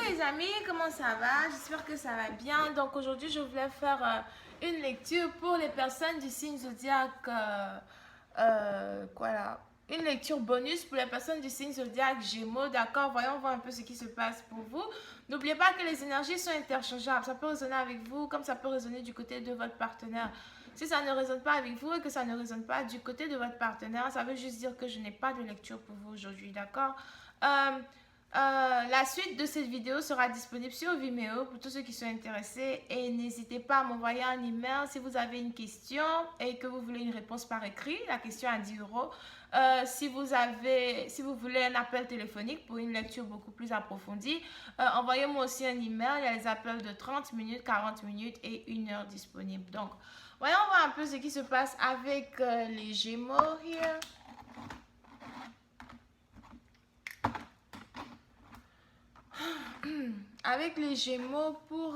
les amis, comment ça va? J'espère que ça va bien. Donc aujourd'hui, je voulais faire une lecture pour les personnes du signe zodiaque. Quoi là? Une lecture bonus pour les personnes du signe zodiaque Gémeaux. D'accord? Voyons voir un peu ce qui se passe pour vous. N'oubliez pas que les énergies sont interchangeables. Ça peut résonner avec vous comme ça peut résonner du côté de votre partenaire. Si ça ne résonne pas avec vous et que ça ne résonne pas du côté de votre partenaire, ça veut juste dire que je n'ai pas de lecture pour vous aujourd'hui. D'accord? Euh, la suite de cette vidéo sera disponible sur Vimeo pour tous ceux qui sont intéressés et n'hésitez pas à m'envoyer un email si vous avez une question et que vous voulez une réponse par écrit. La question à 10 euros. Si vous voulez un appel téléphonique pour une lecture beaucoup plus approfondie, envoyez-moi aussi un email. Il y a les appels de 30 minutes, 40 minutes et 1 heure disponibles. Donc, voyons voir un peu ce qui se passe avec les Gémeaux here. Avec les Gémeaux pour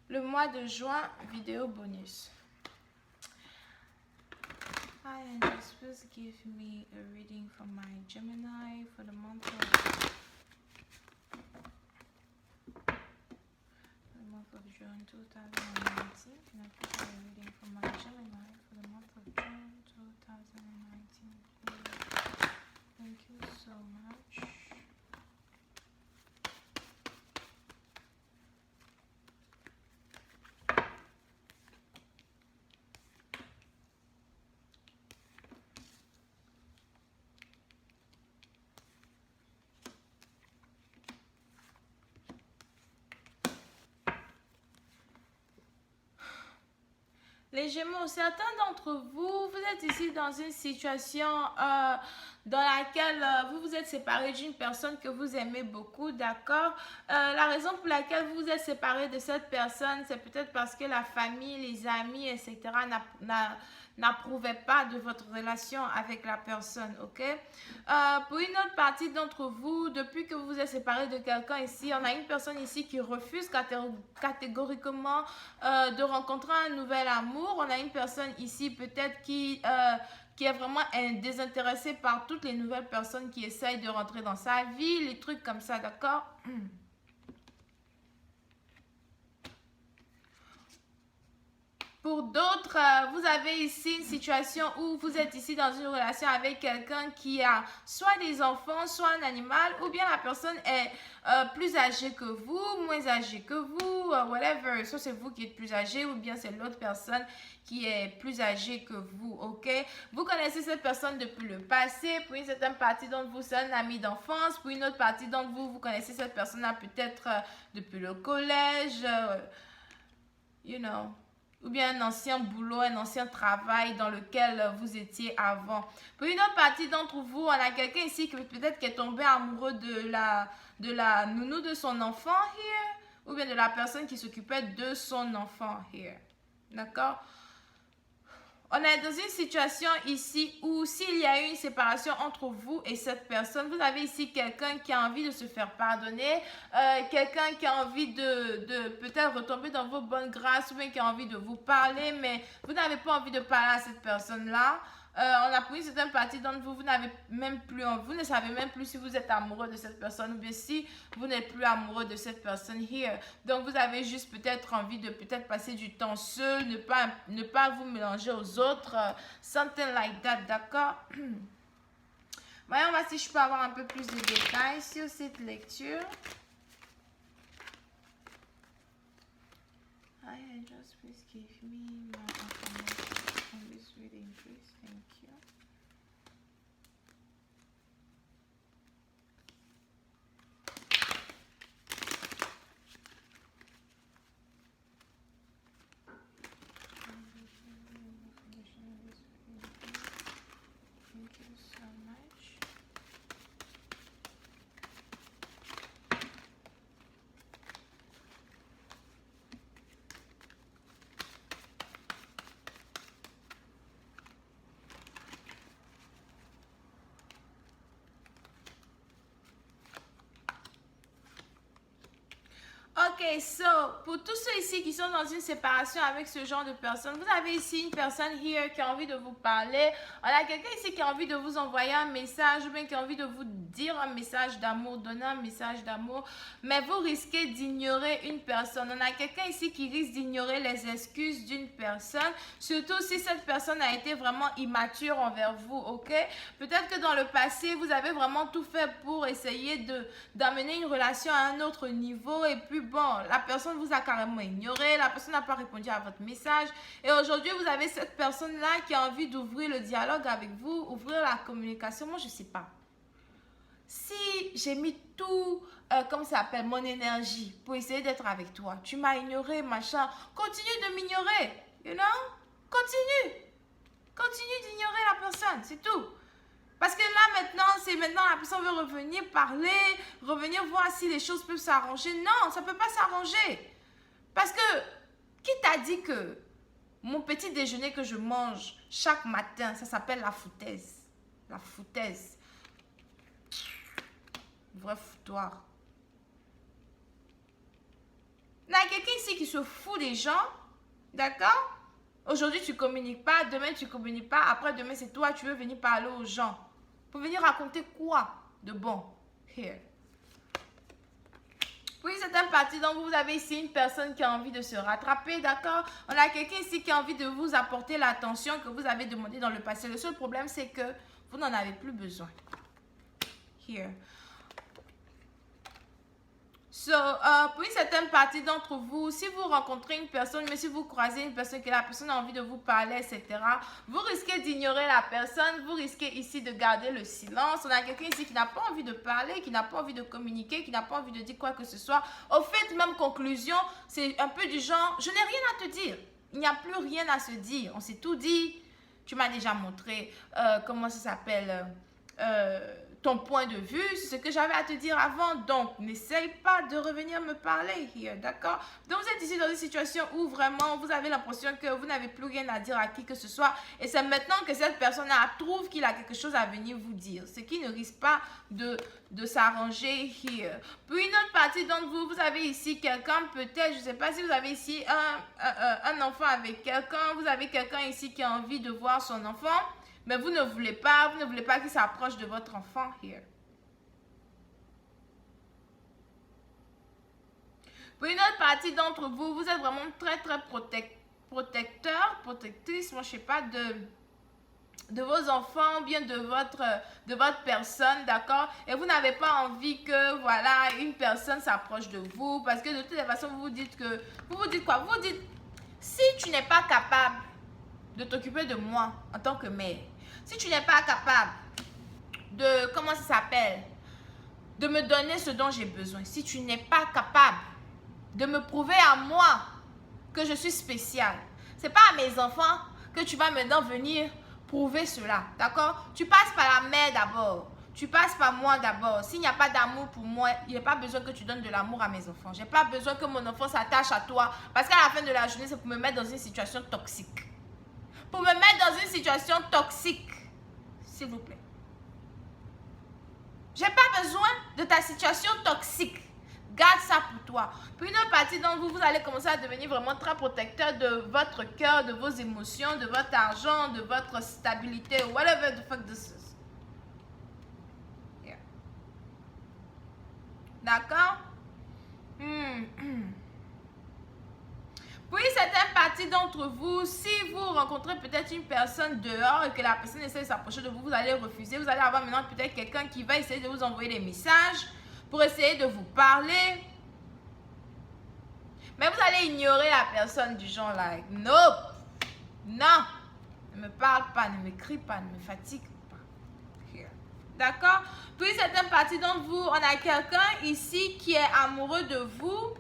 le mois de juin, vidéo bonus. Hi angels, please give me a reading for my Gemini for the month of June 2019. Can I please have a reading for my Gemini for the month of June 2019, please? Thank you so much. Les Gémeaux, certains d'entre vous, vous êtes ici dans une situation dans laquelle vous vous êtes séparé d'une personne que vous aimez beaucoup, d'accord? La raison pour laquelle vous vous êtes séparé de cette personne, c'est peut-être parce que la famille, les amis, etc. n'approuvaient pas de votre relation avec la personne, ok? Pour une autre partie d'entre vous, depuis que vous vous êtes séparé de quelqu'un ici, on a une personne ici qui refuse catégoriquement de rencontrer un nouvel amour. On a une personne ici peut-être qui est vraiment désintéressée par toutes les nouvelles personnes qui essayent de rentrer dans sa vie, les trucs comme ça, d'accord? Pour d'autres, vous avez ici une situation où vous êtes ici dans une relation avec quelqu'un qui a soit des enfants, soit un animal, ou bien la personne est plus âgée que vous, moins âgée que vous, whatever. Soit c'est vous qui êtes plus âgé, ou bien c'est l'autre personne qui est plus âgée que vous, ok? Vous connaissez cette personne depuis le passé. Pour une certaine partie d'entre vous, c'est un ami d'enfance. Pour une autre partie d'entre vous, vous connaissez cette personne-là peut-être depuis le collège, you know, ou bien un ancien boulot, un ancien travail dans lequel vous étiez avant. Pour une autre partie d'entre vous, on a quelqu'un ici qui peut-être qui est tombé amoureux de la nounou de son enfant here, ou bien de la personne qui s'occupait de son enfant here. D'accord? On est dans une situation ici où s'il y a eu une séparation entre vous et cette personne, vous avez ici quelqu'un qui a envie de se faire pardonner, quelqu'un qui a envie de peut-être retomber dans vos bonnes grâces ou bien qui a envie de vous parler, mais vous n'avez pas envie de parler à cette personne-là. On a pris une certaine partie d'entre vous, vous n'avez même plus, vous ne savez même plus si vous êtes amoureux de cette personne ou bien si vous n'êtes plus amoureux de cette personne here. Donc vous avez juste peut-être envie de peut-être passer du temps seul, ne pas vous mélanger aux autres, something like that, d'accord? Voyons voir si je peux avoir un peu plus de détails sur cette lecture. Hi angels, please give me more information on this reading, please. Thank you. Thank you so much. Ok, so, pour tous ceux ici qui sont dans une séparation avec ce genre de personnes, vous avez ici une personne here qui a envie de vous parler. On a quelqu'un ici qui a envie de vous envoyer un message ou bien qui a envie de vous dire un message d'amour, donner un message d'amour. Mais vous risquez d'ignorer une personne. On a quelqu'un ici qui risque d'ignorer les excuses d'une personne, surtout si cette personne a été vraiment immature envers vous, ok? Peut-être que dans le passé, vous avez vraiment tout fait pour essayer d'amener une relation à un autre niveau et puis bon, la personne vous a carrément ignoré, la personne n'a pas répondu à votre message et aujourd'hui vous avez cette personne-là qui a envie d'ouvrir le dialogue avec vous, ouvrir la communication. Moi je sais pas. Si j'ai mis tout, comme ça s'appelle, mon énergie pour essayer d'être avec toi, tu m'as ignoré, machin, continue de m'ignorer, you know? Continue. Continue d'ignorer la personne, c'est tout. Parce que là, maintenant, c'est maintenant la personne veut revenir parler, revenir voir si les choses peuvent s'arranger. Non, ça ne peut pas s'arranger. Parce que, qui t'a dit que mon petit déjeuner que je mange chaque matin, ça s'appelle la foutaise. La foutaise. Vrai foutoir. Il y a quelqu'un ici qui se fout des gens, d'accord? Aujourd'hui, tu ne communiques pas, demain, tu ne communiques pas, après, demain, c'est toi, tu veux venir parler aux gens. Pour venir raconter quoi de bon? Here. Oui, c'est un parti, donc vous avez ici une personne qui a envie de se rattraper, d'accord? On a quelqu'un ici qui a envie de vous apporter l'attention que vous avez demandé dans le passé. Le seul problème, c'est que vous n'en avez plus besoin. Here. So, pour une certaine partie d'entre vous, si vous rencontrez une personne, mais si vous croisez une personne, que la personne a envie de vous parler, etc., vous risquez d'ignorer la personne, vous risquez ici de garder le silence. On a quelqu'un ici qui n'a pas envie de parler, qui n'a pas envie de communiquer, qui n'a pas envie de dire quoi que ce soit. Au fait, même conclusion, c'est un peu du genre, je n'ai rien à te dire. Il n'y a plus rien à se dire. On s'est tout dit. Tu m'as déjà montré, comment ça s'appelle, ton point de vue, c'est ce que j'avais à te dire avant. Donc, n'essaye pas de revenir me parler here, d'accord? Donc, vous êtes ici dans une situation où vraiment vous avez l'impression que vous n'avez plus rien à dire à qui que ce soit. Et c'est maintenant que cette personne-là trouve qu'il a quelque chose à venir vous dire. Ce qui ne risque pas de s'arranger here. Puis, une autre partie d'entre vous, vous avez ici quelqu'un, peut-être, je ne sais pas si vous avez ici un enfant avec quelqu'un. Vous avez quelqu'un ici qui a envie de voir son enfant. Mais vous ne voulez pas qu'il s'approche de votre enfant here. Pour une autre partie d'entre vous, vous êtes vraiment très protecteur, protectrice, moi je sais pas, de vos enfants ou bien de votre personne, d'accord? Et vous n'avez pas envie que, voilà, une personne s'approche de vous parce que de toutes les façons, vous vous dites quoi? Vous vous dites, si tu n'es pas capable de t'occuper de moi en tant que mère, si tu n'es pas capable de, comment ça s'appelle, de me donner ce dont j'ai besoin, si tu n'es pas capable de me prouver à moi que je suis spéciale, c'est pas à mes enfants que tu vas maintenant venir prouver cela, d'accord? Tu passes par la mère d'abord, tu passes par moi d'abord. S'il n'y a pas d'amour pour moi, il n'y a pas besoin que tu donnes de l'amour à mes enfants. J'ai pas besoin que mon enfant s'attache à toi parce qu'à la fin de la journée, c'est pour me mettre dans une situation toxique. Pour me mettre dans une situation toxique. S'il vous plaît. J'ai pas besoin de ta situation toxique. Garde ça pour toi. Puis une autre partie d'entre vous, vous allez commencer à devenir vraiment très protecteur de votre cœur, de vos émotions, de votre argent, de votre stabilité, whatever the fuck this is. Yeah. D'accord? Puis certaines parties d'entre vous, si vous rencontrez peut-être une personne dehors et que la personne essaie de s'approcher de vous, vous allez refuser. Vous allez avoir maintenant peut-être quelqu'un qui va essayer de vous envoyer des messages pour essayer de vous parler. Mais vous allez ignorer la personne du genre like, nope, non, ne me parle pas, ne m'écris pas, ne me fatigue pas. D'accord? Puis certaines parties d'entre vous, on a quelqu'un ici qui est amoureux de vous.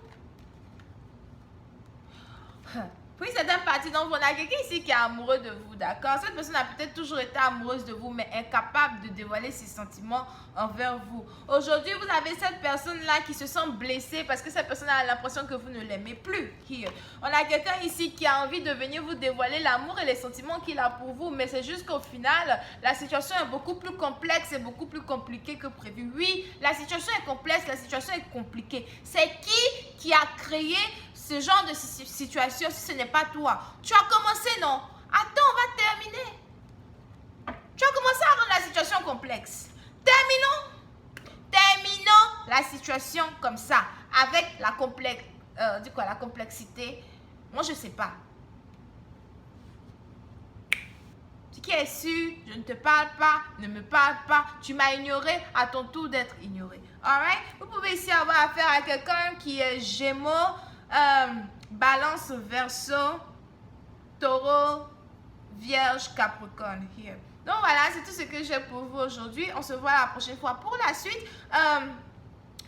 Puis certaines parties d'entre vous, on a quelqu'un ici qui est amoureux de vous, d'accord? Cette personne a peut-être toujours été amoureuse de vous, mais incapable de dévoiler ses sentiments envers vous. Aujourd'hui, vous avez cette personne-là qui se sent blessée parce que cette personne a l'impression que vous ne l'aimez plus. Here. On a quelqu'un ici qui a envie de venir vous dévoiler l'amour et les sentiments qu'il a pour vous, mais c'est juste qu'au final, la situation est beaucoup plus complexe et beaucoup plus compliquée que prévu. Oui, la situation est complexe, la situation est compliquée. C'est qui qui a créé ce genre de situation si ce n'est pas toi? Tu as commencé, non? Attends, on va terminer. Tu as commencé à rendre la situation complexe. Terminons la situation comme ça, avec la complexité. Moi, je ne sais pas. Ce qui est sûr, je ne te parle pas, ne me parle pas. Tu m'as ignoré, à ton tour d'être ignoré. Alright? Vous pouvez ici avoir affaire à quelqu'un qui est Gémeaux, Balance, Verseau, Taureau, Vierge, Capricorne. Here. Donc voilà, c'est tout ce que j'ai pour vous aujourd'hui. On se voit la prochaine fois. Pour la suite,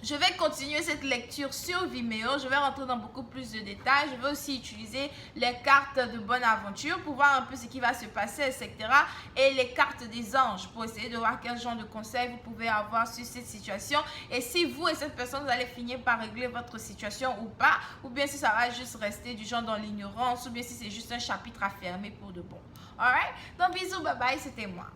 je vais continuer cette lecture sur Vimeo. Je vais rentrer dans beaucoup plus de détails. Je vais aussi utiliser les cartes de bonne aventure pour voir un peu ce qui va se passer, etc. Et les cartes des anges pour essayer de voir quel genre de conseils vous pouvez avoir sur cette situation. Et si vous et cette personne, vous allez finir par régler votre situation ou pas. Ou bien si ça va juste rester du genre dans l'ignorance. Ou bien si c'est juste un chapitre à fermer pour de bon. Alright? Donc bisous, bye bye, c'était moi.